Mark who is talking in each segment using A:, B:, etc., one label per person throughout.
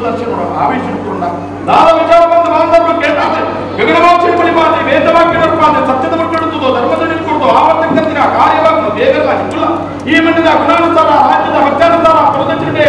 A: ದರ್ಶನ ಆವೇಶಿಸಿಕೊಂಡ ದಾನ ವಿಚಾರ ಬಂದ ಬಾಂಧವರು ಕೇಳ್ತಾರೆ ಗಗನಮೋಕ್ಷ ಪರಿಪಾತೆ ವೇದವಾಕ್ಯ ನಿರ್ಪಾತೆ ಸತ್ಯದ ಮಕ್ಕಳುತ್ತದೋ ಧರ್ಮದ ನಿಂತ್ಕೊಡ್ದು ಆವರ್ತಕ್ಕಂತಿನ ಕಾರ್ಯವನ್ನು ಬೇಗಲ್ಲ ಇಲ್ಲ ಈ ಮಣ್ಣಿನ ಗುಣಾನುಸಾರ ರಾಜ್ಯದ ಭಕ್ತಾನುಸಾರ ಪ್ರದಕ್ಷಿಣೆ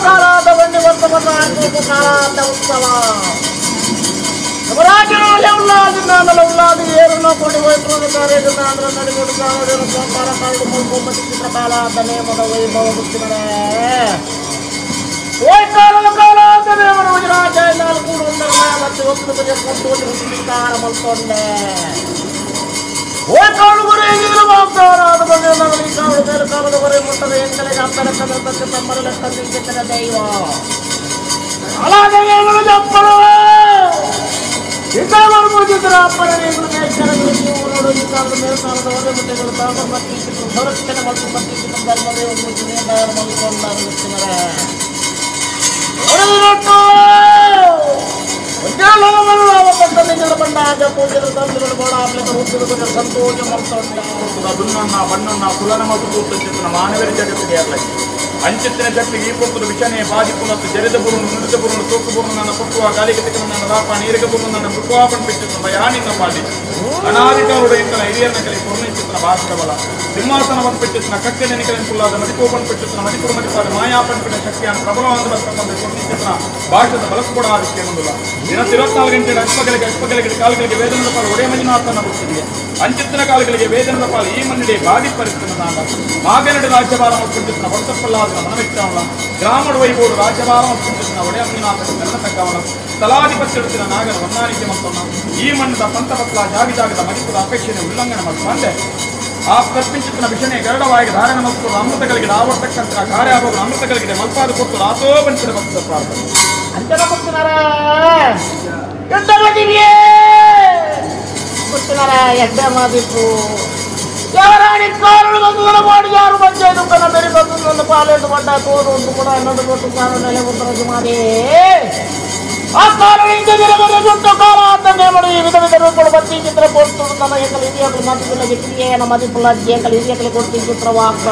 B: ಕಾಲಾದ ಬಂಡಿ ವರ್ತಮನ್ನ ಕಾಲಾದ ಉತ್ಸವ ರಾಜ್ಯಗಳಲ್ಲಿ ಉಲ್ಲಾದಿ ಏರನ್ನು ಕೊಡಿ ವೈಭವಕಾರಿ ನಡೆಗಳು ಸಂಸಾರ ಕಾರಣ ಮಲ್ಕೊಂಬತ್ತಿ ಚಿತ್ರಕಾಲಾದ ನೇಮದ ವೈಭವ ಮುಚ್ಚಿದರೆ ಕಾಲಾದ ನೇಮನ ಗುಜರಾಜ 4 ಮತ್ತೆ 1 ಬಜೆ ಕೊಂಡು ಹುಟ್ಟಿಕಾರ ಮಲ್ಕೊಂಡೆ ಕಾಳುಗುರಿ ಹೆಂಗಿದ್ರು ಮಾತಾರಾದ ಬಗ್ಗೆ ನಗಲಿ ಕಾಳು ಮೇಲೆ ಕಾಲದವರೆ ಮುಟ್ಟದ ಎಂಕಲೆಗೆ ಅಪ್ಪನ ಕದಕ್ಕೆ ತಮ್ಮರ ಲೆಕ್ಕ ಸಿಕ್ಕಿದ್ದರ ದೈವ ಅಲಾದೇವರು ಜಪ್ಪಳು ಇದ್ದವರು ಮುಗಿದ್ರ ಅಪ್ಪನ ನೇಮರು ಮೇಲ್ಕರಗಳು ನೀವು ನೋಡು ಈ ಕಾಲದ ಮೇಲೆ ಕಾಲದ ಒಳ್ಳೆ ಮುಟ್ಟೆಗಳು ಕಾಲ ಬರ್ತಿತ್ತು ಸಂರಕ್ಷಣೆ ಮಾಡ್ಕೊಂಡು ಬರ್ತಿತ್ತು ಧರ್ಮವೇ ಒಂದು ನೇಮರು ಮಲ್ಕೊಂಡಾರು ಮುಚ್ಚಿನರೆ ಸಂತೋಷ ಬಣ್ಣನ್ನ ಕುಲನ ಮತ್ತು ಕೂತಿನ ಮಾನವರ ಜಗತ್ತಿಗೆ ಅಂಚಿತ್ತಿನ ಶಕ್ತಿಗೆ ಈ ಪುತ್ತರು ವಿಷನೆ ಬಾಜಿಪುನತ್ತು ಜರಿದ ಬುರುನು ನುಡಿದ ಬುರುನು ತೂಕು ಬುರುನು ನನ್ನ ಪುಕ್ಕುವ ಗಾಲಿಗೆ ತೆಗೆದು ನನ್ನ ರಾಪ ನೀರಿಗೆ ಬುರುನು ನನ್ನ ಮೃಗುವಾಪನ್ ಬಿಟ್ಟಿತ್ತು ಭಯಾನಿನ ಪಾಲಿ ಅನಾಧಿಕಾರುಡ ಇಂಕನ ಹಿರಿಯರನ್ನ ಕಲಿ ಪೂರ್ಣಿಚಿತ್ರ ಭಾಷದ ಬಲ ಸಿಂಹಾಸನವನ್ನು ಬಿಟ್ಟಿತ್ತು ಕಕ್ಕೆ ನೆನಿಕಲಿನ ಕುಲ್ಲಾದ ಮಡಿಕೋಪನ್ ಬಿಟ್ಟಿತ್ತು ಮಡಿಕುರು ಮಡಿಪಾದ ಮಾಯಾಪನ್ ಬಿಟ್ಟ ಶಕ್ತಿಯನ್ನು ಪ್ರಬಲವಾದ ಬರ್ತಕ್ಕಂಥ ಪೂರ್ಣಿಚಿತ್ರ ಭಾಷದ ಬಲಕ್ಕೆ ಕೂಡ ಅದಕ್ಕೆ ಅನ್ನೋದಿಲ್ಲ ದಿನ 24 ಗಂಟೆ ಅಶ್ವಗಳಿಗೆ ಕಾಲುಗಳಿಗೆ ವೇದನದ ಪಾಲು ಒಡೆಯ ಮಂಜುನಾಥನ ಬುತ್ತಿಗೆ ಅಂಚಿತ್ತಿನ ಕಾಲಗಳಿಗೆ ವೇದನದ ಪಾಲು ಈ ಮನ್ನಿಡೆ ಬಾದಿ ಪರಿಸ್ಥಿತಿ ಮಾಗನಡೆ ರಾಜ್ಯಭಾರ ಮಕ್ಕಳಿನ ಹೊರತಪ್ಪಲ್ಲಾದ ಮನವಿಚ್ಚಾವಳ ಗ್ರಾಮದ ವೈಭೋಡು ರಾಜ್ಯಭಾರ ಮಕ್ಕಳಿನ ಒಡೆಯ ಮಂಜುನಾಥನ ಕನ್ನಡ ತಕ್ಕವಳ ಸ್ಥಳಾಧಿಪತ್ಯಡುತ್ತಿನ ನಾಗರ ಹೊಂದಾಣಿಕೆ ಮತ್ತೊನ್ನ ಈ ಮಣ್ಣದ ಪಂಥಪತ್ಲ ಜಾಗದ ಮಣಿಪುರ ಅಪೇಕ್ಷೆಯನ್ನು ಉಲ್ಲಂಘನೆ ಮಾಡಿಕೊಂಡೆ ಆ ಕಲ್ಪಿಂಚಿತ್ತಿನ ವಿಷಣೆ ಗರಡವಾಗಿ ಧಾರಣ ಮತ್ತು ಅಮೃತಗಳಿಗೆ ಆವರ್ತಕ್ಕಂಥ ಕಾರ್ಯಾಭೋಗ ಅಮೃತಗಳಿಗೆ ಮಲ್ಪಾದ ಕೊಟ್ಟು ರಾತೋ ಬಂಚಿದ ಭಕ್ತ ಪ್ರಾರ್ಥನೆ ಅಂತರ ಭಕ್ತನಾರ ಭಕ್ತನಾರ ಎಡ್ಡ ಮಾದಿತ್ತು ಯಾರಾಡಿ ಕಾರಣ ಬಂದು ಮಾಡಿ ಯಾರು ಬಂಚೆ ದುಃಖನ ಬೇರೆ ಬಂದು ನನ್ನ ಪಾಲೆಂದು ಬಂಡ ತೋರು ಒಂದು ಕೂಡ ಅನ್ನೋದು ಗೊತ್ತು ಕಾರಣ ನೆಲೆ ಉತ್ತರ ಜುಮಾದಿ ಆ ಕಾರಣದಿಂದ ಸುಟ್ಟು ಕಾಲ ಅಂತಂದೇ ಮಾಡಿ ವಿಧ ವಿಧ ರೂಪಗಳು ಬತ್ತಿ ಚಿತ್ರ ಕೊಟ್ಟು ನನ್ನ ಏಕಲ ಹಿರಿಯಗಳು ಮದಿಪುಲ್ಲ ಗಿಟ್ಟಿಯೇನ ಮದಿಪುಲ್ಲ ಏಕಲ ಹಿರಿಯಕಲಿ ಕೊಡ್ತೀನಿ ಚಿತ್ರವಾಗ್ತ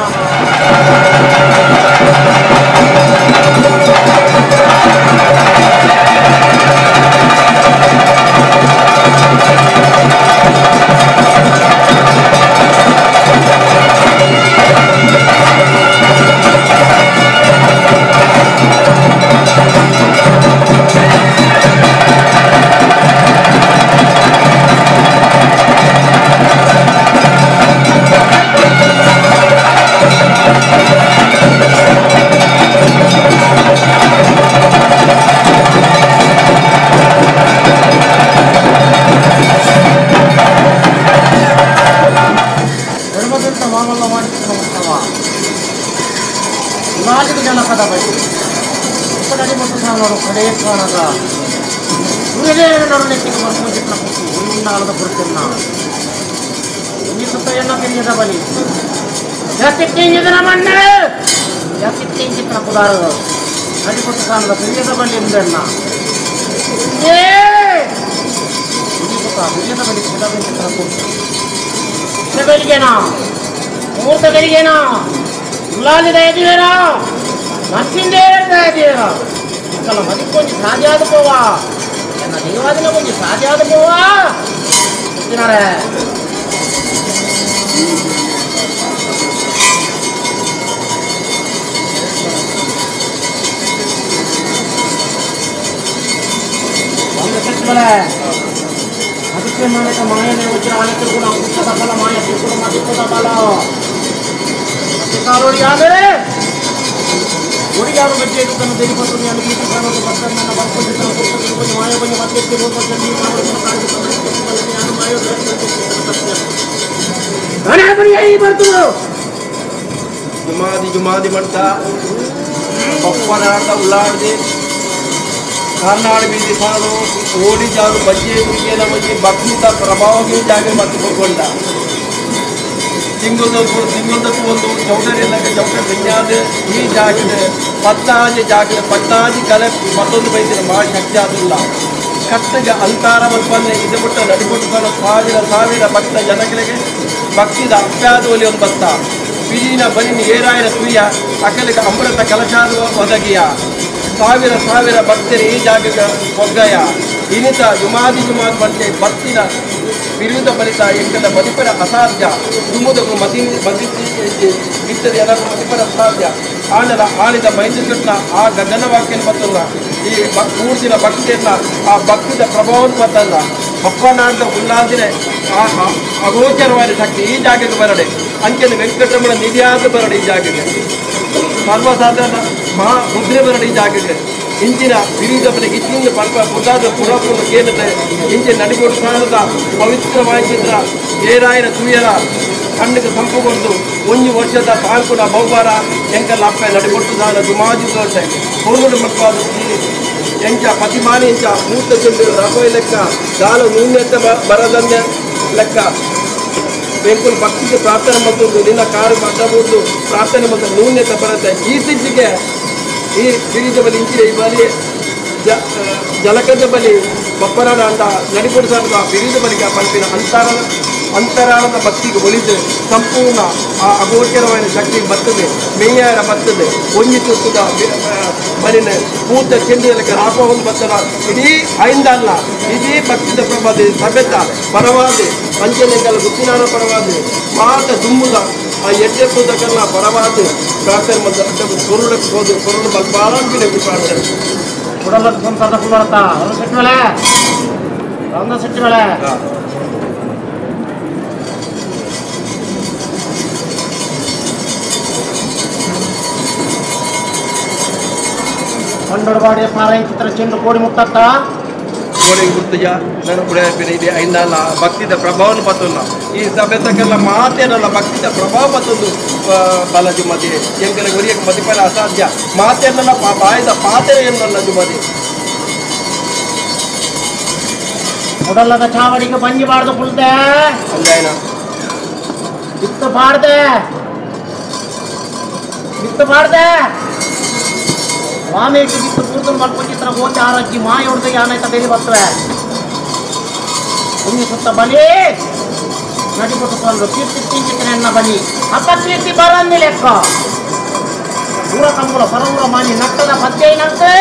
B: ಜನಪದ ಬಳಿ ಇಪ್ಪತ್ತಡಿ ಮತ್ತು ಸಾವಿರ ಕಡೆ ಕಾಣದ ಸೂರ್ಯದೇವನವರು ನೆಚ್ಚಿಗೆ ಬರ್ಕೊಂಡು ಚಿತ್ರ ಕೊಟ್ಟು ಒಂದಾಳದ ಬರುತ್ತನ್ನ ಈ ಸುತ್ತ ಎನ್ನ ತಿರಿಯದ ಬಲಿ ಜಾತಿಕ್ಕಿಂಗಿದನ ಮಣ್ಣೆ ಜಾತಿಕ್ಕಿಂಗ್ ಚಿತ್ರ ಕುದಾರರು ನಡಿಪಟ್ಟು ಕಾಣದ ತಿರಿಯದ ಬಲಿ ಎಂದೆನ್ನ ತಿರಿಯದ ಬಲಿ ಕುದವೆ ಚಿತ್ರ ಕೊಟ್ಟು ಬೆಳಿಗ್ಗೆನಾ ಮುಹೂರ್ತ ಬೆಳಿಗ್ಗೆನಾ ಉಲ್ಲಾಲಿದ ಎದಿವೇನಾ ನರ್ಸಿಂದೇ ಇದ್ದೀರಾ ಕಲ ಮದಿ ಕೊಂಚ ಸಾಧ್ಯಾದ ಪೋವಾ ಎನ್ನ ದೈವಾದಿನ ಕೊಂಚ ಸಾಧ್ಯಾದ ಪೋವಾ ಗೊತ್ತಿನಾರೆ ಒಂದು ಸೆಟ್ಗಳೇ ಅದಕ್ಕೆ ಮಾಡಿದ ಮಾಯನೇ ವಜ್ರ ಅನೇಕ ಗುಣ ಪುಸ್ತಕ ಬಲ ಮಾಯ ತ್ರಿಪುರ ಮದಿಪುರ ಬಲ ಕಾರೋಡಿ ಆದರೆ ಒಡಿಯಾರು ಗಜ್ಜೆ ಇದನ್ನು ತೆಗೆದುಕೊಂಡು ನಾನು ಗೀತೆ ಕಾಣೋದು ಬರ್ತದೆ ನನ್ನ ಬರ್ಕೊಂಡು ಮಾಯ ಬಂದು ಮತ್ತೆ ಬರ್ತು ಜುಮಾದಿ ಬಂಟ ಪಪ್ಪನಾಟ ಉಳ್ಳಾಡ್ದೆ ಕಾರ್ನಾಡು ಬೀದಿ ಸಾಡು ಓಡಿ ಜಾರು ಬಜ್ಜೆ ಮುಗಿಯದ ಬಗ್ಗೆ ಭಕ್ತಿತ ಪ್ರಭಾವಕ್ಕೆ ಜಾಗ ಮತ್ತೆ ಕೊಡ್ಕೊಂಡ ಸಿಂಗುದ ಒಂದು ಚೌಟರಿಯದಾಗ ಚೌಟ ವಿನ್ಯಾದ ಈ ಜಾಗದ ಪತ್ತಾಜಿ ಕಲೆ ಮತ್ತೊಂದು ಬೈದಿನ ಭಾಳ ಶಕ್ತಿ ಆದಿಲ್ಲ ಕಟ್ಟಗೆ ಅಂಕಾರ ಬಂದ ಇದು ಬಿಟ್ಟು ನಡಿಬಿಟ್ಟು ಸಾವಿರ ಭಕ್ತ ಜನಗಳಿಗೆ ಭಕ್ತಿದ ಅಪ್ಯಾದ ಒಲಿ ಒಂದು ಭಕ್ತ ಬಿರಿನ ಬಲಿನ ಏರಾಯನ ತುಯ್ಯ ಅಕಲಿಗೆ ಅಮೃತ ಕಲಶಾದ ಒದಗಿಯ
C: ಸಾವಿರ ಸಾವಿರ ಭಕ್ತರು ಈ ಜಾಗಕ್ಕೆ ಒಗ್ಗಯ ಇನ್ನಿತ ಜುಮಾದಿ ಬಂಟೆ ಭಕ್ತಿನ ವಿರುದ್ಧ ಫಲಿತ ಎಂಕದ ಮದಿಪರ ಅಸಾಧ್ಯ ತುಮುದಕ್ಕೂ ಇತ್ತದೆ ಎಲ್ಲರೂ ಮದಿಪರ ಅಸಾಧ್ಯ ಆಳಿದ ಮೈಸೂರಿನ ಆ ಗಗನವಾಕ್ಯನ ಬತ್ತಲ್ಲ ಈ ಕೂಡಿಸಿನ ಭಕ್ತಿಯನ್ನ ಆ ಭಕ್ತಿದ ಪ್ರಭಾವವನ್ನು ಬತ್ತಲ್ಲ ಒಪ್ಪನಾಡ್ದ ಉಲ್ಲಾದಿನ ಅಗೋಚರವಾದ ಶಕ್ತಿ ಈ ಜಾಗಕ್ಕೆ ಬರಡೆ ಅಂಚನೆ ವೆಂಕಟರಮಣ ನಿಧಿಯಾದ ಬರಡೆ ಈ ಜಾಗಕ್ಕೆ ಸರ್ವಸಾಧಾರಣ ಮಹಾ ಮುದ್ರೆ ಬರಡೆ ಈ ಜಾಗಕ್ಕೆ ಇಂಚಿನ ವಿರುದ್ಧಪನಿಗೆ ಇಚ್ಚಿಂದ ಪಲ್ಪ ಪುಟಾದ ಪುರಪುರ ಕೇಂದ್ರದ ಇಂಚಿನ ನಡಿಗೋಡು ಸ್ಥಾನದ ಪವಿತ್ರವಾಗಿದ್ದ ಏರಾಯನ ತುಯರ ಕಣ್ಣಿಗೆ ಸಂಪುಗೊಂಡು 1 ವರ್ಷದ ತಾಂಕುನ ಬಹುಬಾರ ಎಂಕಲ್ಲ ಅಪ್ಪ ನಡಿಗೊಟ್ಟುದಾದ ಜುಮಾದಿ ತೋಟೆ ಪೂರ್ಣದ ಮಕ್ಕಳು ಎಂಚ ಪತಿಮಾನಿ ಎಂಚ ಮೂತ ಚೆಂಡು ರಫೈ ಲೆಕ್ಕ ದಾಲು ನೂನ್ಯತ್ತ ಬರದಂದೆ ಲೆಕ್ಕ ಬೆಂಕುಲು ಭಕ್ತಿಗೆ ಪ್ರಾರ್ಥನೆ ಮತ್ತು ನಿನ್ನ ಕಾರು ಮಾಡಬಹುದು ಪ್ರಾರ್ಥನೆ ಮತ್ತು ನೂನ್ಯತೆ ಬರುತ್ತೆ ಈ ಸ್ಥಿತಿಗೆ ಈ ಬಿರಿದ ಬಲಿ ಇಂಚಿನ ಈ ಬಲಿ ಜಲಕದ ಬಲಿ ಬಪ್ಪರಾಡ ಅಂತ ನಡಿಕೊಡಿಸಾದ ಬಿರಿದ ಬಲಿಗೆ ಪಂಪಿನ ಅಂತರಾಳದ ಭಕ್ತಿಗೆ ಒಲಿದು ಸಂಪೂರ್ಣ ಆ ಅಗೋಚರವಾದ ಶಕ್ತಿ ಬರ್ತದೆ ಮೇಯಾರ ಬರ್ತದೆ ಒಂಜಿ ತುತ್ತದ ಬಲಿನ ಮೂತ ಚೆಂಡಿನ ರಾಪವನ್ನು ಬರ್ತದ ಇಡೀ ಐಂದಲ್ಲ ಇಡೀ ಭಕ್ತಿದ ಪ್ರಭಾದ ಸಭೆತ ಪರವಾದ ಪಂಚನೆಗಳ ಗುತ್ತಿನಾಡ ಪರವಾದ ಮಾತ ದುಮ್ಮುದ ಆ ಎಡ್ಡೆ ಕೂದಕಲ್ಲ ಪರವಾದ ಪ್ರಾರ್ಥನೆ ಮತ್ತು ಕೊರುಡಕ್ಕೆ ಹೋದು ಕೊರುಡು ಬಲ್ಪಾರಂಪಿನ ಪ್ರಾರ್ಥನೆ
D: ಕುಡಲ ಸಂತಾನ ಕುಮಾರತ ಒಂದು ಸೆಟ್ ಮೇಲೆ ಒಂದು ಸೆಟ್ ಮೇಲೆ ಕಂಡೊಡಬಾಡಿ ಪಾರಾಯ ಚಿತ್ರ ಚೆಂಡು ಕೋಡಿ ಮುಟ್ಟತ್ತ
C: ಕೋಡಿ ಗುರ್ತಜ ನಾನು ಕೂಡ ಇದೆ ಐನಲ್ಲ ಭಕ್ತಿದ ಪ್ರಭಾವನ ಬತ್ತಲ್ಲ ಈ ಸಭೆತಕ್ಕೆಲ್ಲ ಮಾತೇನಲ್ಲ ಭಕ್ತಿದ ಪ್ರಭಾವ ಬತ್ತೊಂದು ಬಾಲ ಜುಮದಿ ಎಂಕಲ ಗುರಿಯಕ್ಕೆ ಮದಿಪರ ಅಸಾಧ್ಯ ಮಾತೇನಲ್ಲ ಬಾಯದ ಪಾತ್ರೆ ಏನಲ್ಲ ಜುಮದಿ
D: ಉಡಲ್ಲದ ಚಾವಡಿಗೆ ಬಂಜಿ ಬಾರ್ದು ಕುಳ್ದೆ
C: ಅಲ್ಲೇನ
D: ಬಿತ್ತು ಬಾರ್ದೆ ವಾಮೇಟಿ ಬಿತ್ತು ಪೂರ್ತ ಮಲ್ಪಚಿತ್ರ ಗೋಚ ಆರಜ್ಜಿ ಮಾಯ ಹೊಡೆದ ಯಾನೈತ ಬೇರೆ ಬರ್ತವೆ ಕುಂಜಿ ಸುತ್ತ ಬಲಿ ನಡಿಬಿಟ್ಟು ತಂದು ಕೀರ್ತಿ ಚಿಂತಿನ ಬಲಿ ಅಪ್ಪ ಕೀರ್ತಿ ಬರಂದಿ ಲೆಕ್ಕ ಊರ ಕಂಬುಲ ಪರವೂರ ಮಾನಿ ನಟ್ಟದ ಪದ್ಯೈನಂತೆ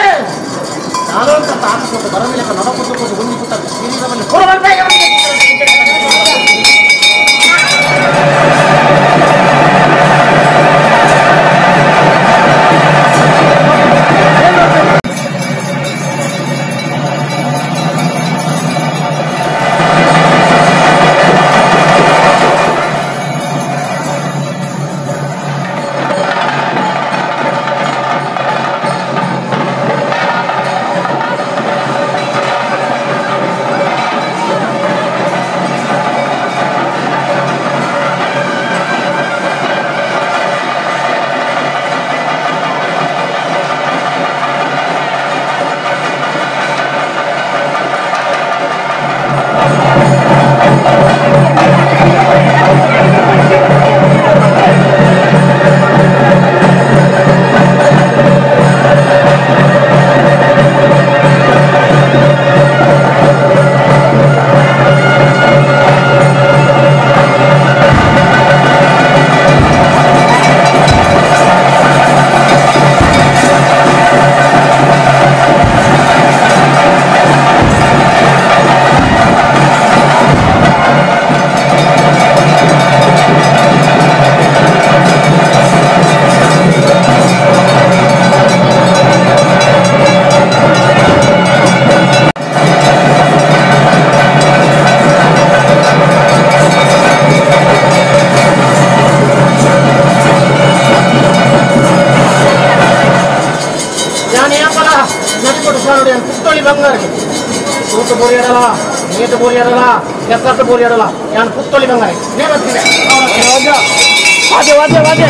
D: ಯಾರೋ ಅಂತ ಹಾಕಿಕೊಟ್ಟು ಬರಂದಿ ಲೆಕ್ಕ ನಡಕೊಟ್ಟು ಕೊಟ್ಟು ಗುಂಡಿ ಸುತ್ತ ಕೀರಿದ ಬಲಿ ನೇತು ಬೋರಿ ಅದಲ್ಲ ಕೆಸರಟ್ಟು ಬೋರಿ ಅದಲ್ಲ ಯಾನ್ ಪುತ್ತೊಳಿ ಬಂಗಾರೆ ನೇಮತ್ತಿದೆ ವಾದ್ಯ ವಾದ್ಯ ವಾದ್ಯ